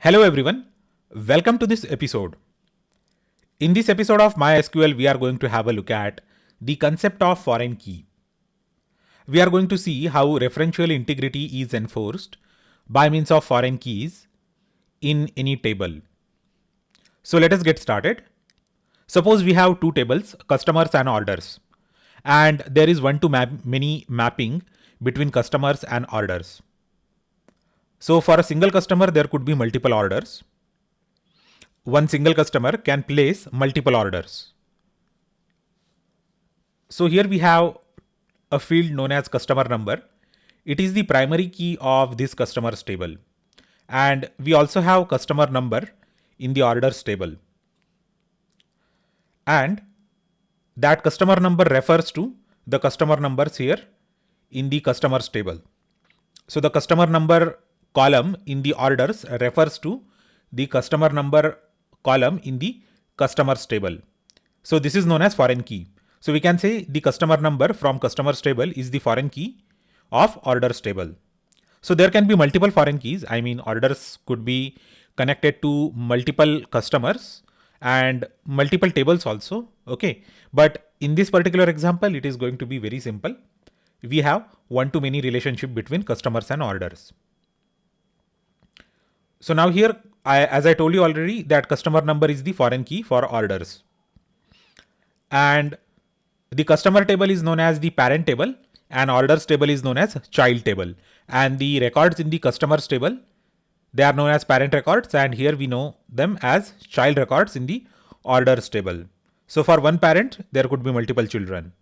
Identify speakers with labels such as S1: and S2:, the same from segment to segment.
S1: Hello everyone, welcome to this episode. In this episode of MySQL, we are going to have a look at the concept of foreign key. We are going to see how referential integrity is enforced by means of foreign keys in any table. So let us get started. Suppose we have two tables, customers and orders, and there is one-to-many mapping between customers and orders. So for a single customer, there could be multiple orders. One single customer can place multiple orders. So here we have a field known as customer number. It is the primary key of this customers table. And we also have customer number in the orders table. And that customer number refers to the customer numbers here in the customers table. So the customer number column in the orders refers to the customer number column in the customers table. So this is known as foreign key. So we can say the customer number from customers table is the foreign key of orders table. So there can be multiple foreign keys. I mean, orders could be connected to multiple customers and multiple tables also. Okay. But in this particular example, it is going to be very simple. We have one-to-many relationship between customers and orders. So now here, as I told you already, that customer number is the foreign key for orders. And the customer table is known as the parent table and orders table is known as child table. And the records in the customers table, they are known as parent records, and here we know them as child records in the orders table. So for one parent, there could be multiple children.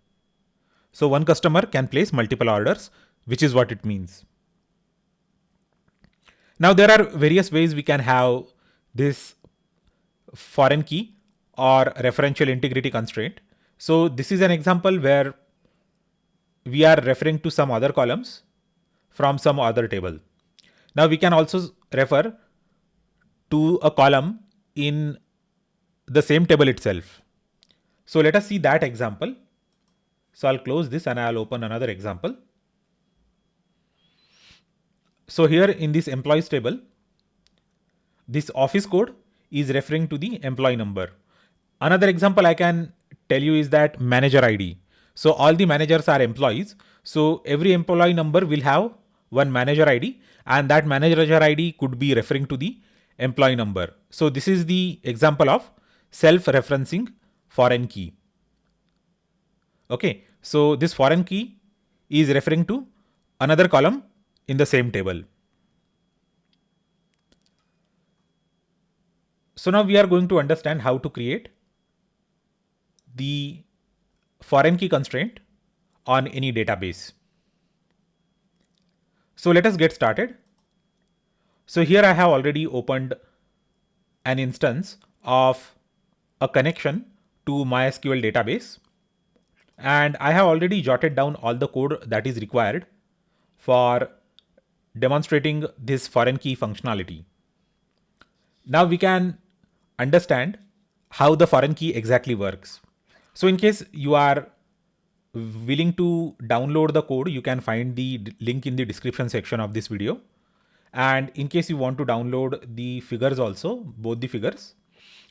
S1: So one customer can place multiple orders, which is what it means. Now there are various ways we can have this foreign key or referential integrity constraint. So this is an example where we are referring to some other columns from some other table. Now we can also refer to a column in the same table itself. So let us see that example. So I'll close this and I'll open another example. So here in this employees table, this office code is referring to the employee number. Another example I can tell you is that manager ID. So all the managers are employees. So every employee number will have one manager ID, and that manager ID could be referring to the employee number. So this is the example of self-referencing foreign key. Okay, so this foreign key is referring to another column in the same table. So now we are going to understand how to create the foreign key constraint on any database. So let us get started. So here I have already opened an instance of a connection to MySQL database, and I have already jotted down all the code that is required for demonstrating this foreign key functionality. Now we can understand how the foreign key exactly works. So in case you are willing to download the code, you can find the link in the description section of this video. And in case you want to download the figures also, both the figures,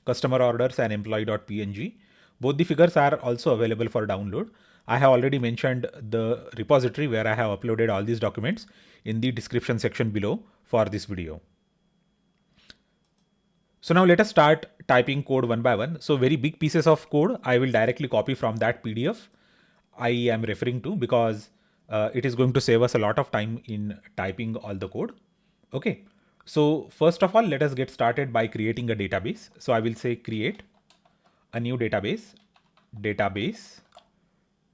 S1: customer orders and employee.png, both the figures are also available for download. I have already mentioned the repository where I have uploaded all these documents in the description section below for this video. So now let us start typing code one by one. So very big pieces of code, I will directly copy from that PDF I am referring to, because it is going to save us a lot of time in typing all the code. Okay. So first of all, let us get started by creating a database. So I will say create a new database,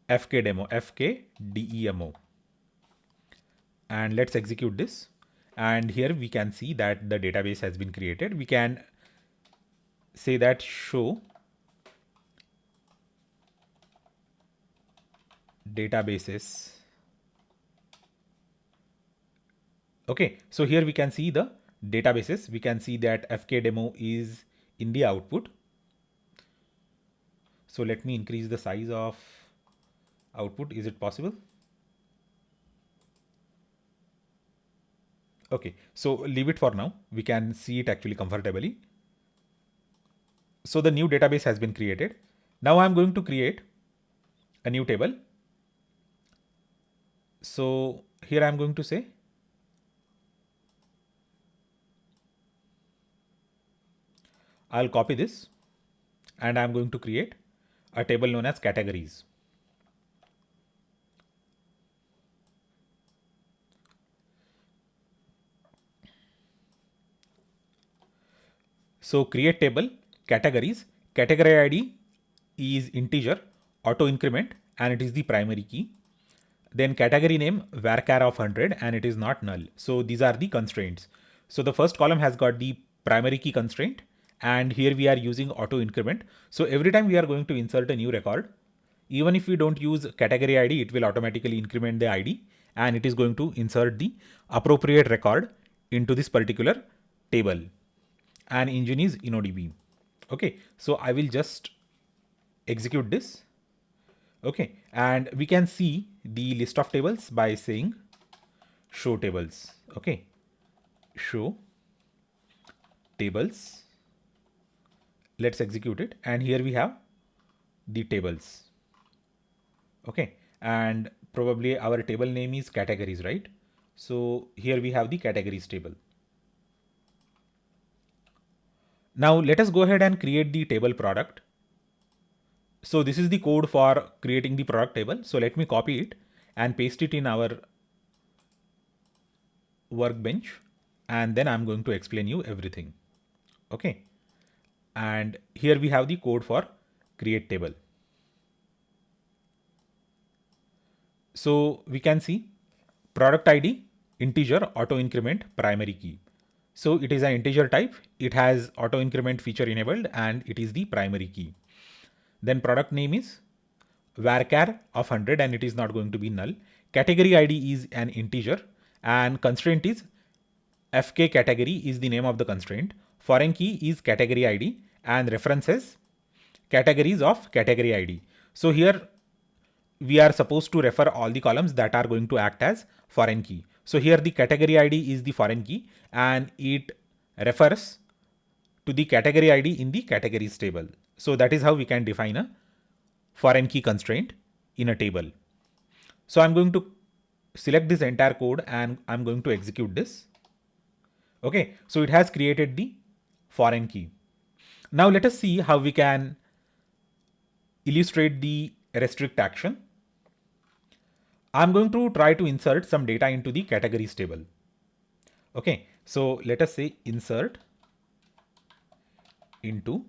S1: fkdemo, and let's execute this. And here we can see that the database has been created. We can say that show databases. Okay, so here we can see the databases. We can see that fkdemo is in the output. So let me increase the size of output. Is it possible? Okay, so leave it for now. We can see it actually comfortably. So the new database has been created. Now I'm going to create a new table. So here I'm going to say I'll copy this and I'm going to create a table known as categories. So create table, categories, category ID is integer, auto increment, and it is the primary key. Then category name varchar of 100 and it is not null. So these are the constraints. So the first column has got the primary key constraint and here we are using auto increment. So every time we are going to insert a new record, even if we don't use category ID, it will automatically increment the ID and it is going to insert the appropriate record into this particular table. And engine is InnoDB. Okay, so I will just execute this. Okay, and we can see the list of tables by saying show tables. Okay, show tables. Let's execute it. And here we have the tables. Okay, and probably our table name is categories, right? So here we have the categories table. Now let us go ahead and create the table product. So this is the code for creating the product table. So let me copy it and paste it in our workbench. And then I'm going to explain you everything. Okay. And here we have the code for create table. So we can see product ID, integer, auto increment, primary key. So it is an integer type. It has auto increment feature enabled and it is the primary key. Then product name is varchar of 100 and it is not going to be null. Category ID is an integer and constraint is fk category is the name of the constraint. Foreign key is category ID and references categories of category ID. So here we are supposed to refer all the columns that are going to act as foreign key. So here the category ID is the foreign key and it refers to the category ID in the categories table. So that is how we can define a foreign key constraint in a table. So I'm going to select this entire code and I'm going to execute this. Okay, so it has created the foreign key. Now let us see how we can illustrate the restrict action. I'm going to try to insert some data into the categories table. Okay, so let us say insert into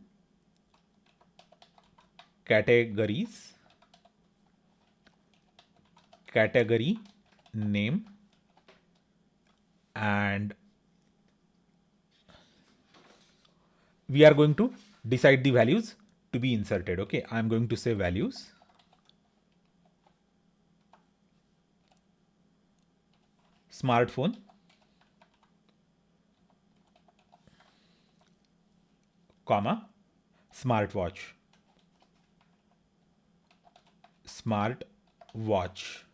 S1: categories, category name, and we are going to decide the values to be inserted. Okay, I'm going to say values. Smartphone, comma, smartwatch, smartwatch.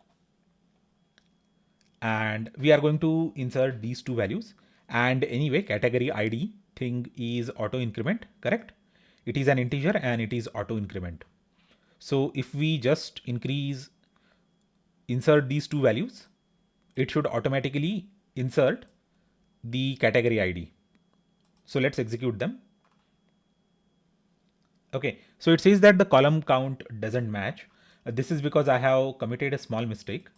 S1: And we are going to insert these two values. And anyway, category ID thing is auto increment, correct? It is an integer and it is auto increment. So if we just insert these two values, it should automatically insert the category ID. So let's execute them. Okay, so it says that the column count doesn't match. This is because I have committed a small mistake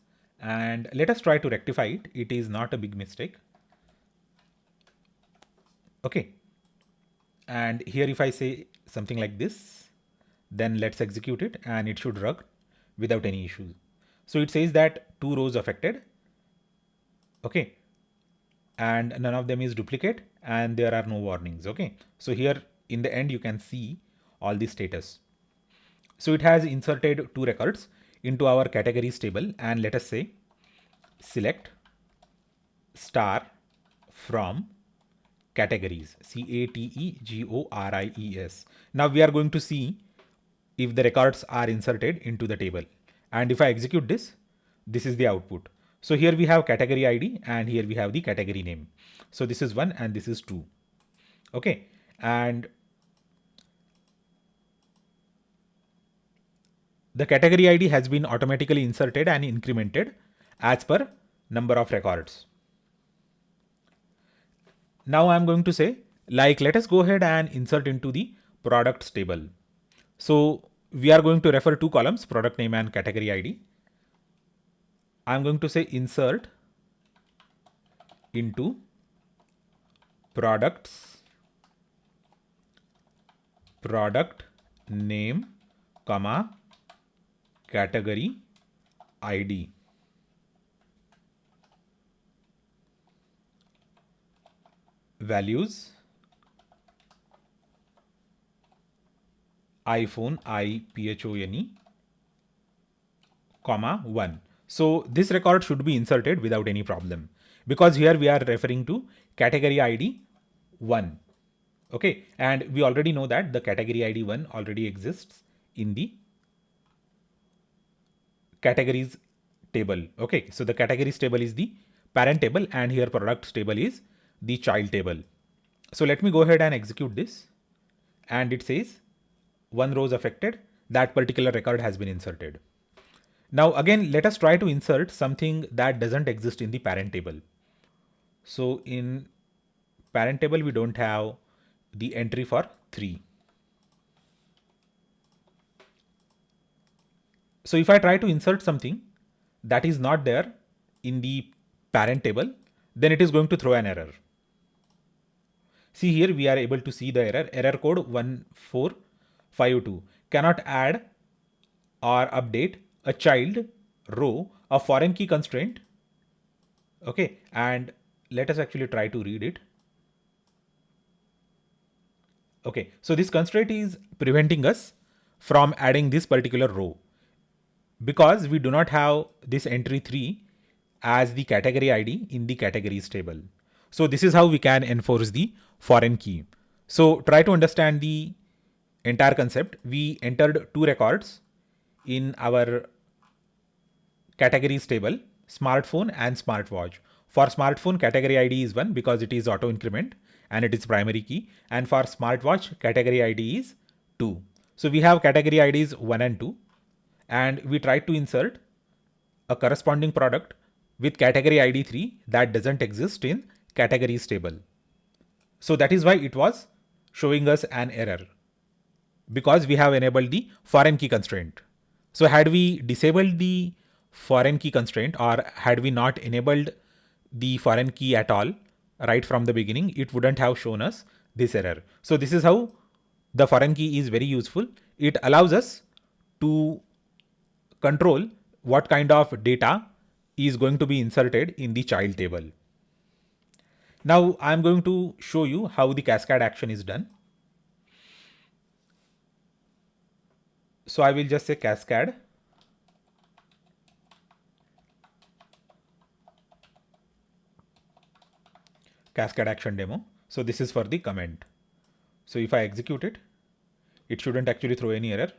S1: and let us try to rectify it. It is not a big mistake. Okay, and here if I say something like this, then let's execute it and it should run without any issues. So it says that 2 rows affected. Okay, and none of them is duplicate and there are no warnings. Okay, so here in the end you can see all the status. So it has inserted 2 records into our categories table and let us say select star from categories, categories. Now we are going to see if the records are inserted into the table. And if I execute this, this is the output. So here we have category ID and here we have the category name. So this is 1 and this is 2. Okay. And the category ID has been automatically inserted and incremented as per number of records. Now I'm going to say, like, let us go ahead and insert into the products table. So we are going to refer two columns, product name and category ID. I'm going to say insert into products, product name, comma, category ID. Values iPhone, iPhone, comma 1. So this record should be inserted without any problem, because here we are referring to category ID 1. Okay, and we already know that the category ID 1 already exists in the categories table. Okay, so the categories table is the parent table and here products table is the child table. So let me go ahead and execute this, and it says 1 row is affected, that particular record has been inserted. Now again, let us try to insert something that doesn't exist in the parent table. So in parent table, we don't have the entry for 3. So if I try to insert something that is not there in the parent table, then it is going to throw an error. See here, we are able to see the error code 1452, cannot add or update a child row of foreign key constraint. Okay, and let us actually try to read it. Okay, so this constraint is preventing us from adding this particular row because we do not have this entry 3 as the category ID in the categories table. So this is how we can enforce the foreign key. So try to understand the entire concept. We entered 2 records in our categories table, smartphone and smartwatch. For smartphone, category ID is 1 because it is auto increment and it is primary key. And for smartwatch, category ID is 2. So we have category IDs 1 and 2. And we tried to insert a corresponding product with category ID 3 that doesn't exist in categories table. So that is why it was showing us an error, because we have enabled the foreign key constraint. So had we disabled the foreign key constraint or had we not enabled the foreign key at all right from the beginning, it wouldn't have shown us this error. So this is how the foreign key is very useful. It allows us to control what kind of data is going to be inserted in the child table. Now I'm going to show you how the cascade action is done. So I will just say cascade. Cascade action demo. So this is for the comment. So if I execute it, it shouldn't actually throw any error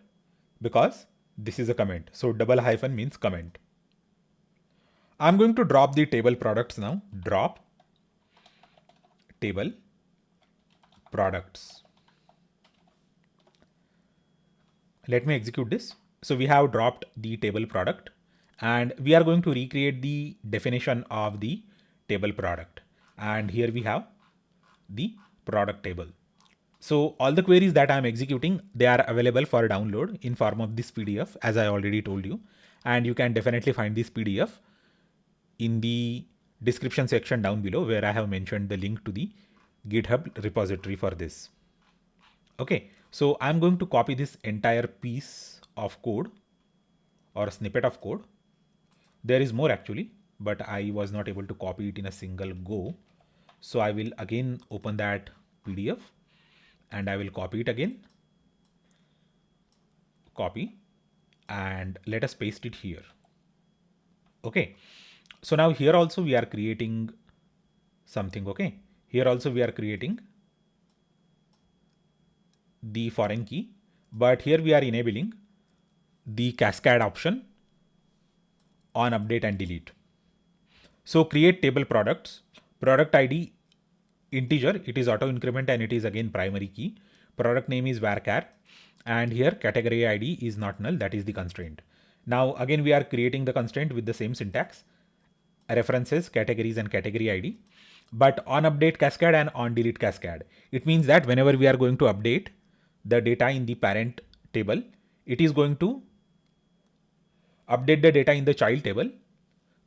S1: because this is a comment. So double hyphen means comment. I'm going to drop the table products now. Drop table products. Let me execute this. So we have dropped the table product and we are going to recreate the definition of the table product. And here we have the product table. So all the queries that I'm executing, they are available for download in form of this PDF, as I already told you. And you can definitely find this PDF in the description section down below, where I have mentioned the link to the GitHub repository for this. Okay, so I'm going to copy this entire piece of code or snippet of code. There is more actually, but I was not able to copy it in a single go. So I will again open that PDF and I will copy it again. Copy, and let us paste it here. Okay, so now here also we are creating something. Okay, here also we are creating the foreign key, but here we are enabling the cascade option on update and delete. So create table products, product ID integer, it is auto increment and it is again primary key. Product name is varchar, and here category ID is not null, that is the constraint. Now again we are creating the constraint with the same syntax, references, categories and category ID, but on update cascade and on delete cascade. It means that whenever we are going to update the data in the parent table, it is going to update the data in the child table,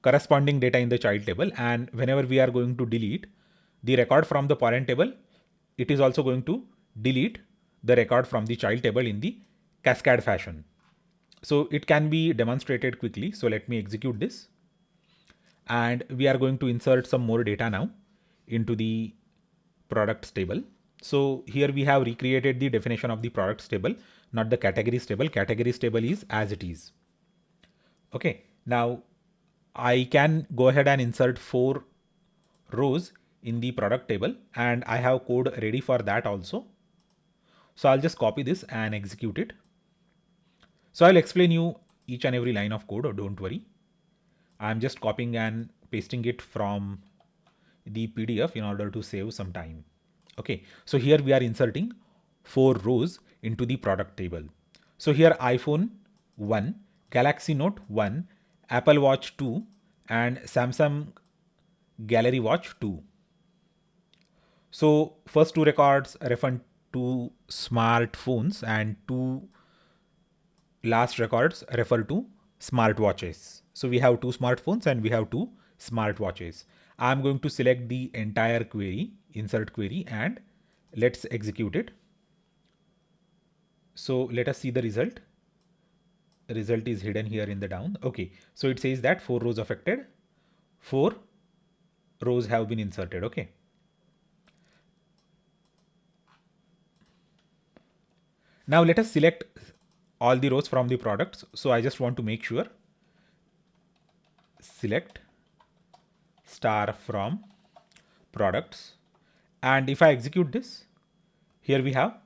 S1: corresponding data in the child table, and whenever we are going to delete the record from the parent table, it is also going to delete the record from the child table in the cascade fashion. So it can be demonstrated quickly. So let me execute this. And we are going to insert some more data now into the products table. So here we have recreated the definition of the products table, not the categories table. Categories table is as it is. Okay, now I can go ahead and insert 4 rows in the product table, and I have code ready for that also. So I'll just copy this and execute it. So I'll explain you each and every line of code, or don't worry. I'm just copying and pasting it from the PDF in order to save some time. Okay, so here we are inserting 4 rows into the product table. So here iPhone 1, Galaxy Note 1, Apple Watch 2, and Samsung Gallery Watch 2. So first 2 records refer to smartphones and 2 last records refer to smartwatches. So we have 2 smartphones and we have 2 smartwatches. I'm going to select the entire query, insert query, and let's execute it. So let us see the result. The result is hidden here in the down. Okay, so it says that 4 rows affected, 4 rows have been inserted. Okay. Now let us select all the rows from the products. So I just want to make sure. Select star from products. And if I execute this, here we have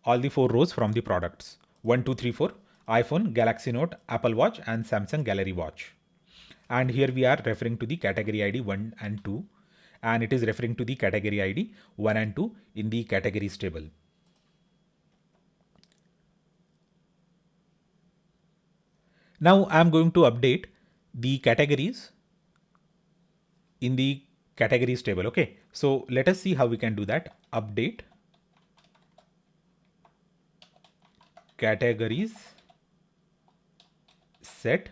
S1: all the 4 rows from the products. 1, 2, 3, 4, iPhone, Galaxy Note, Apple Watch, and Samsung Gallery Watch. And here we are referring to the category ID 1 and 2. And it is referring to the category ID 1 and 2 in the categories table. Now I'm going to update the categories in the categories table. Okay, so let us see how we can do that. Update categories, set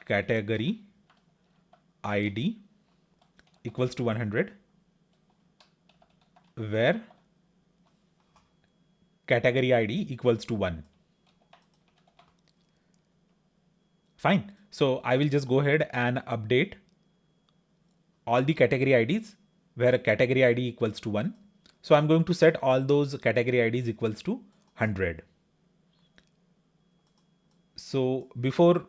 S1: category ID equals to 100, where category ID equals to 1. Fine. So I will just go ahead and update all the category IDs where category ID equals to 1. So I'm going to set all those category IDs equals to 100. So before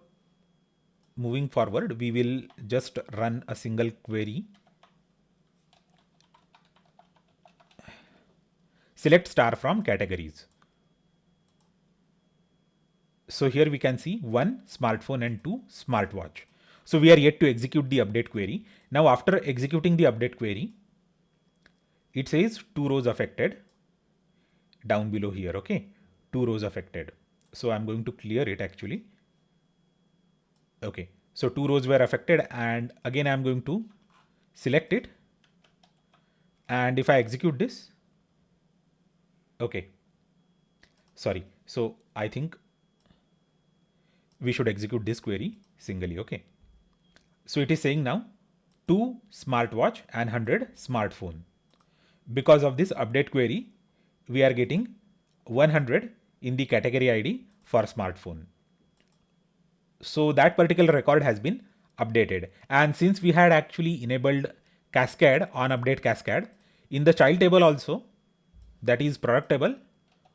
S1: moving forward, we will just run a single query. Select star from categories. So here we can see 1 smartphone and 2 smartwatch. So we are yet to execute the update query. Now after executing the update query, it says 2 rows affected down below here. Okay, 2 rows affected. So I'm going to clear it actually. Okay, so 2 rows were affected, and again I'm going to select it. And if I execute this, okay, sorry. So I think we should execute this query singly. Okay, so it is saying now 2 smartwatch and 100 smartphone. Because of this update query, we are getting 100 in the category ID for smartphone. So that particular record has been updated. And since we had actually enabled cascade on update cascade, in the child table also, that is product table,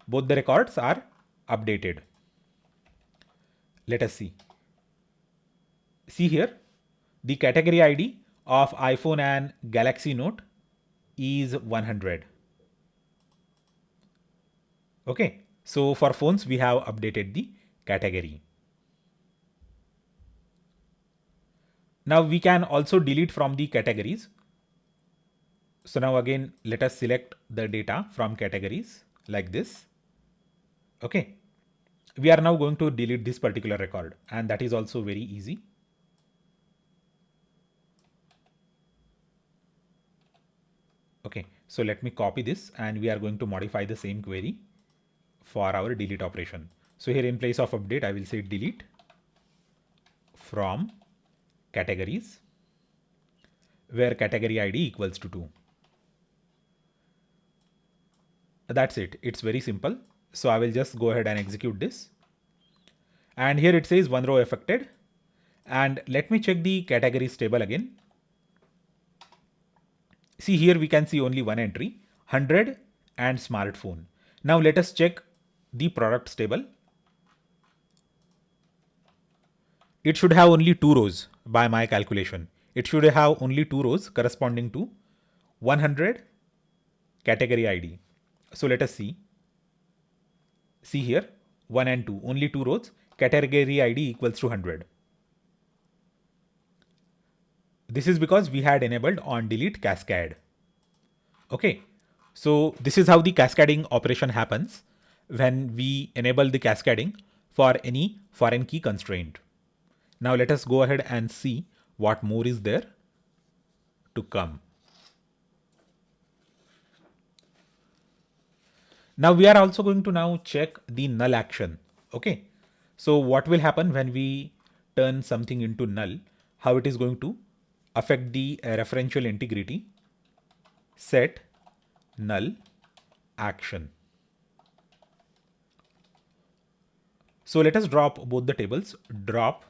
S1: both the records are updated. Let us see. See here, the category ID of iPhone and Galaxy Note is 100. Okay, so for phones, we have updated the category. Now we can also delete from the categories. So now again, let us select the data from categories like this. Okay. We are now going to delete this particular record, and that is also very easy. Okay, so let me copy this and we are going to modify the same query for our delete operation. So here in place of update, I will say delete from categories where category ID equals to 2. That's it. It's very simple. So I will just go ahead and execute this. And here it says one row affected. And let me check the categories table again. See, here we can see only one entry, 100 and smartphone. Now let us check the products table. It should have only 2 rows by my calculation. It should have only 2 rows corresponding to 100 category ID. So let us see. See here, 1 and 2, only 2 rows, category ID equals to 100. This is because we had enabled on delete cascade. Okay, so this is how the cascading operation happens when we enable the cascading for any foreign key constraint. Now let us go ahead and see what more is there to come. Now we are also going to now check the null action. Okay, so what will happen when we turn something into null, how it is going to affect the referential integrity. Set null action. So let us drop both the tables. Drop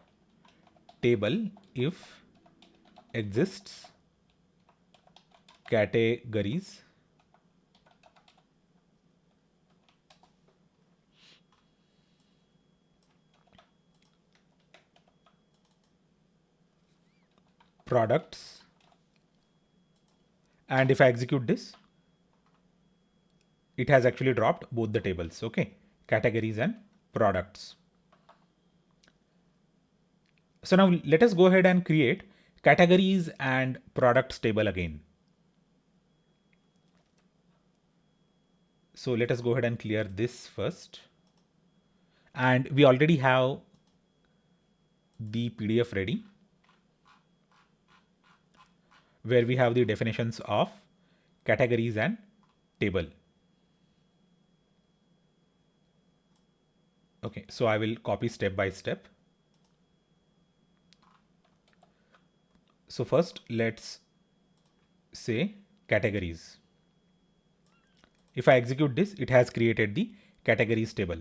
S1: table if exists categories products, and if I execute this, it has actually dropped both the tables. Okay, categories and products. So now let us go ahead and create categories and products table again. So let us go ahead and clear this first. And we already have the PDF ready, where we have the definitions of categories and table. Okay, so I will copy step by step. So first let's say categories. If I execute this, it has created the categories table.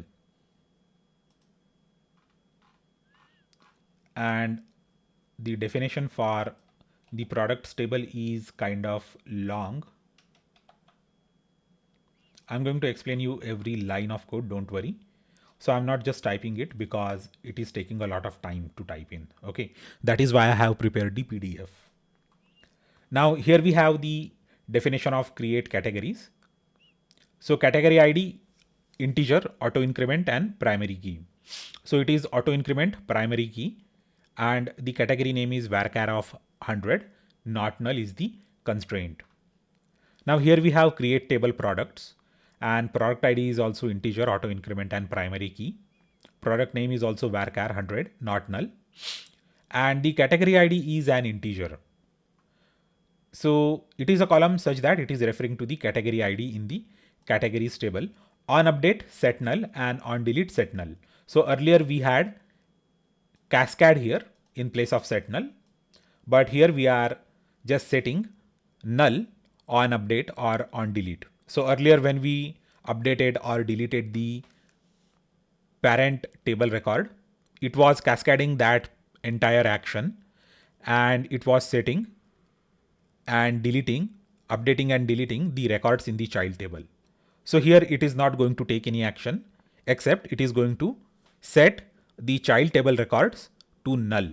S1: And the definition for the products table is kind of long. I'm going to explain you every line of code, don't worry. So I'm not just typing it because it is taking a lot of time to type in. Okay, that is why I have prepared the PDF. Now here we have the definition of create categories. So category ID, integer, auto increment and primary key. So it is auto increment primary key and the category name is varchar of 100, not null is the constraint. Now here we have create table products and product ID is also integer, auto increment and primary key. Product name is also varchar 100, not null. And the category ID is an integer. So it is a column such that it is referring to the category ID in the categories table. On update set null and on delete set null. So earlier we had cascade here in place of set null, but here we are just setting null on update or on delete. So earlier when we updated or deleted the parent table record, it was cascading that entire action and it was setting and deleting, updating and deleting the records in the child table. So here it is not going to take any action except it is going to set the child table records to null.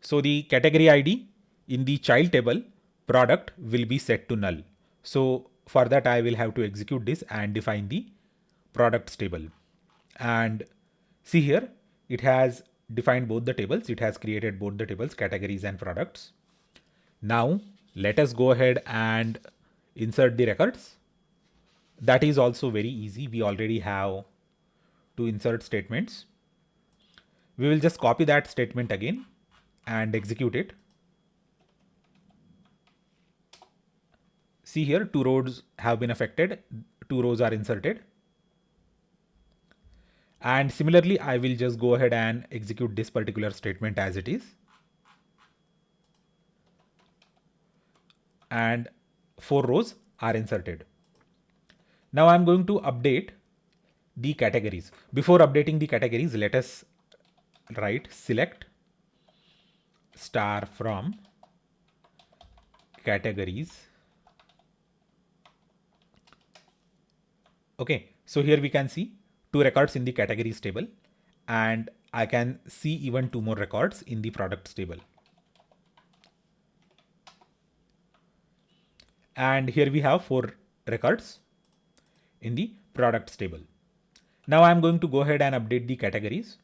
S1: So the category ID in the child table product will be set to null. So for that I will have to execute this and define the products table. And see here it has defined both the tables. It has created both the tables, categories and products. Now let us go ahead and insert the records. That is also very easy. We already have two insert statements. We will just copy that statement again and execute it. See here, two rows have been affected, two rows are inserted. And similarly, I will just go ahead and execute this particular statement as it is. And four rows are inserted. Now I'm going to update the categories. Before updating the categories, let us write select star from categories. Okay, so here we can see two records in the categories table, and I can see even two more records in the products table. And here we have four records in the products table. Now I'm going to go ahead and update the categories.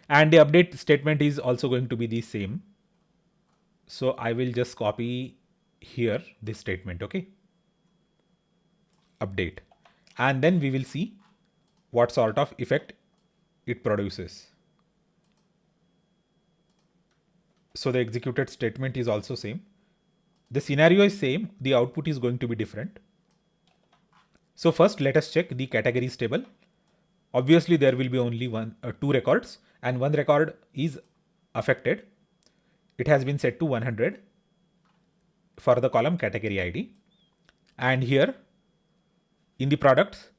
S1: And the update statement is also going to be the same. So I will just copy here this statement, okay? Update. And then we will see what sort of effect it produces. So the executed statement is also same. The scenario is same, the output is going to be different. So first let us check the categories table. Obviously there will be only two records, and one record is affected. It has been set to 100 for the column category ID. And here in the products,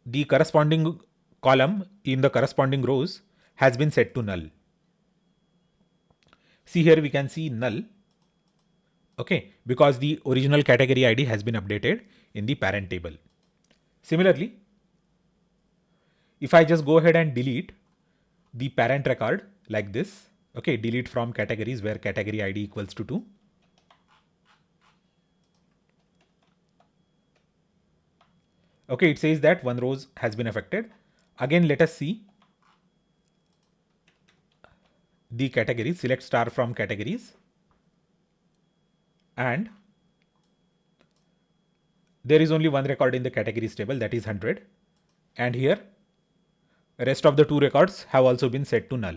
S1: the corresponding column in the corresponding rows has been set to null. See here we can see null. Okay, because the original category ID has been updated in the parent table. Similarly, if I just go ahead and delete the parent record like this, okay, delete from categories where category ID equals to 2. Okay, it says that one row has been affected. Again, let us see the categories, select star from categories. And there is only one record in the categories table, that is 100. And here, rest of the two records have also been set to null.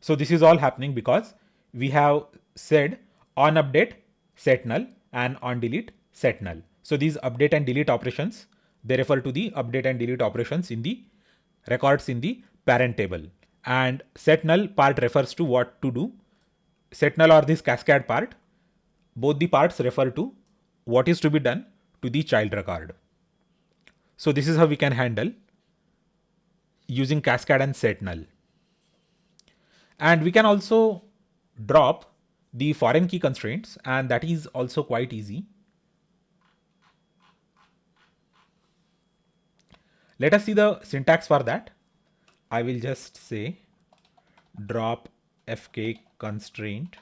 S1: So this is all happening because we have said on update set null and on delete set null. So these update and delete operations, they refer to the update and delete operations in the records in the parent table. And set null part refers to what to do. Set null or this cascade part, both the parts refer to what is to be done to the child record. So this is how we can handle using cascade and set null. And we can also drop the foreign key constraints, and that is also quite easy. Let us see the syntax for that. I will just say drop fk constraint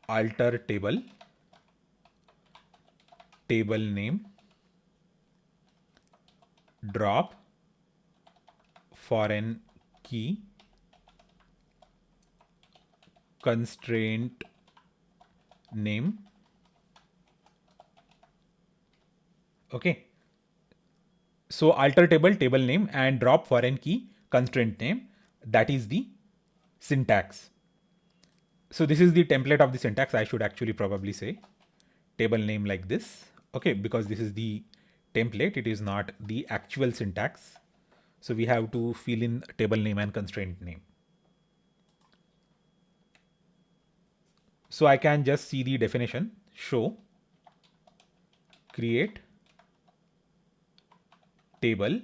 S1: alter table name drop foreign key constraint name. Okay, so alter table name and drop foreign key constraint name, that is the syntax. So this is the template of the syntax. I should actually probably say table name like this. Okay, because this is the template, it is not the actual syntax. So we have to fill in table name and constraint name. So I can just see the definition, show create table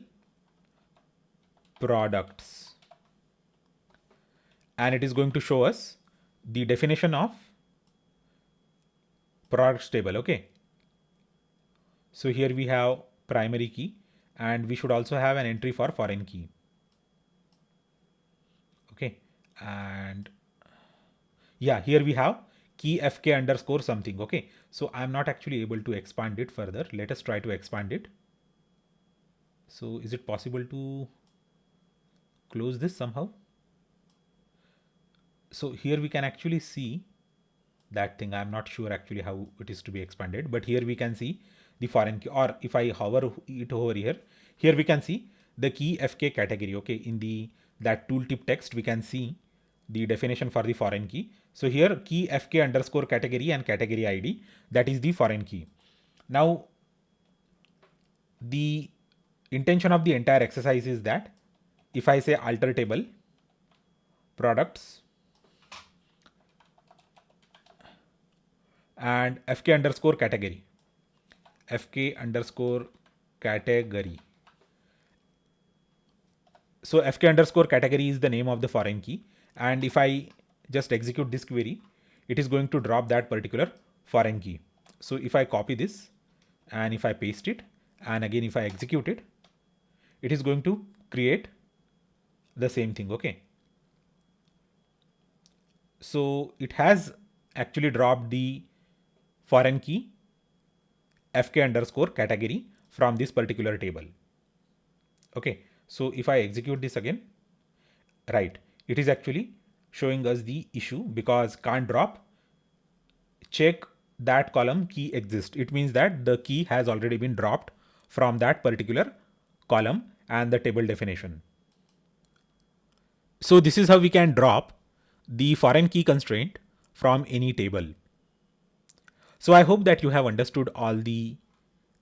S1: products, and it is going to show us the definition of products table. Okay, so here we have primary key, and we should also have an entry for foreign key. Okay, and Yeah, here we have key fk underscore something. Okay, so I'm not actually able to expand it further. Let us try to expand it. So is it possible to close this somehow? So here we can actually see that thing. I'm not sure actually how it is to be expanded, but here we can see the foreign key, or if I hover it over here, here we can see the key fk category. Okay, in the that tooltip text we can see the definition for the foreign key. So here key fk underscore category and category id, that is the foreign key. Now the intention of the entire exercise is that if I say alter table products and fk underscore category, fk underscore category. So fk underscore category is the name of the foreign key, and if I just execute this query, it is going to drop that particular foreign key. So if I copy this and if I paste it, and again if I execute it, it is going to create the same thing. Okay, so it has actually dropped the foreign key fk underscore category from this particular table. Okay, so if I execute this again, right, it is actually showing us the issue because can't drop check that column key exists. It means that the key has already been dropped from that particular column and the table definition. So this is how we can drop the foreign key constraint from any table. So I hope that you have understood all the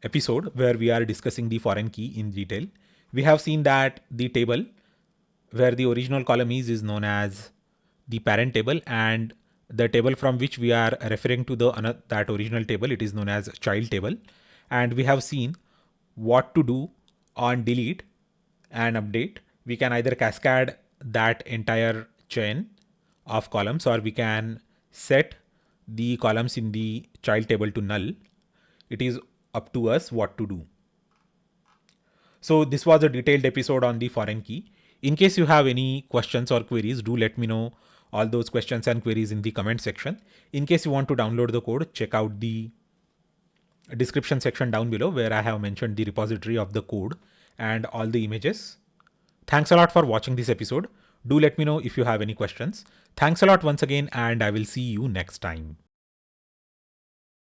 S1: episode where we are discussing the foreign key in detail. We have seen that the table where the original column is known as the parent table, and the table from which we are referring to that original table, it is known as child table. And we have seen what to do on delete and update. We can either cascade that entire chain of columns, or we can set the columns in the child table to null. It is up to us what to do. So this was a detailed episode on the foreign key. In case you have any questions or queries, do let me know all those questions and queries in the comment section. In case you want to download the code, check out the description section down below where I have mentioned the repository of the code and all the images. Thanks a lot for watching this episode. Do let me know if you have any questions. Thanks a lot once again, and I will see you next time.